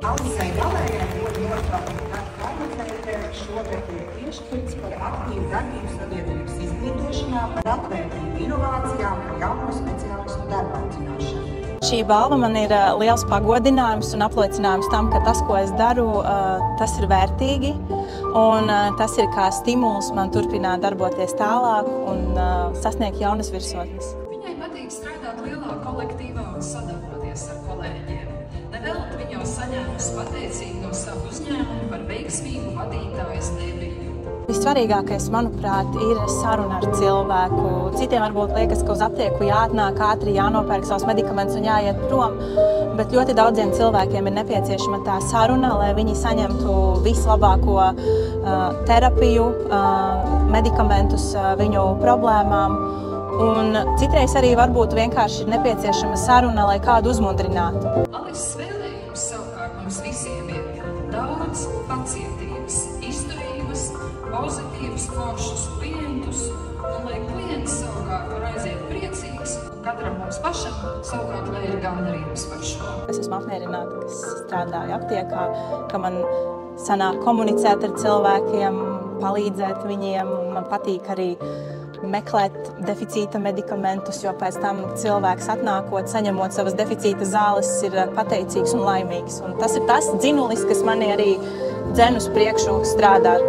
Alisai Galējai ļoti patīk, ka organizēja šo piešķirts par aktīvu darbību sabiedrības izglītošanā, par atvērtību inovācijām, par jauno speciālistu darba audzināšanu. Šī balva man ir liels pagodinājums un apliecinājums tam, ka tas, ko es daru, tas ir vērtīgi un tas ir kā stimuls man turpināt darboties tālāk un sasniegt jaunas virsotnes. Viņai patīk strādāt lielā kolektīvā un sadarboties ar kolēģiem. Nevelti viņa jau saņēmusi pateicību no savu uzņēmumu par veiksmīgu vadītājas debiju. Vissvarīgākais, manuprāt, ir saruna ar cilvēku. Citiem varbūt liekas, ka uz aptieku jāatnāk ātri, jānopērk savus medikamentus un jāiet prom, bet ļoti daudziem cilvēkiem ir nepieciešama tā saruna, lai viņi saņemtu vislabāko terapiju, medikamentus viņu problēmām. Un citreiz arī varbūt vienkārši ir nepieciešama saruna, lai kādu uzmundrinātu. Alises vēlējums savukārt mums visiem ir daudz pacietības, izturības, pozitīvus, foršus klientus, un lai klients savukārt var aiziet priecīgs, un katram mums pašam savukārt lai ir gandarījums par šo. Es esmu apmierināta, ka es strādāju aptiekā, ka man sanāk komunicēt ar cilvēkiem, palīdzēt viņiem, un man patīk arī meklēt deficīta medikamentus, jo pēc tam cilvēks atnākot, saņemot savas deficīta zāles, ir pateicīgs un laimīgs. Un tas ir tas dzinulis, kas mani arī dzen uz priekšu strādāt.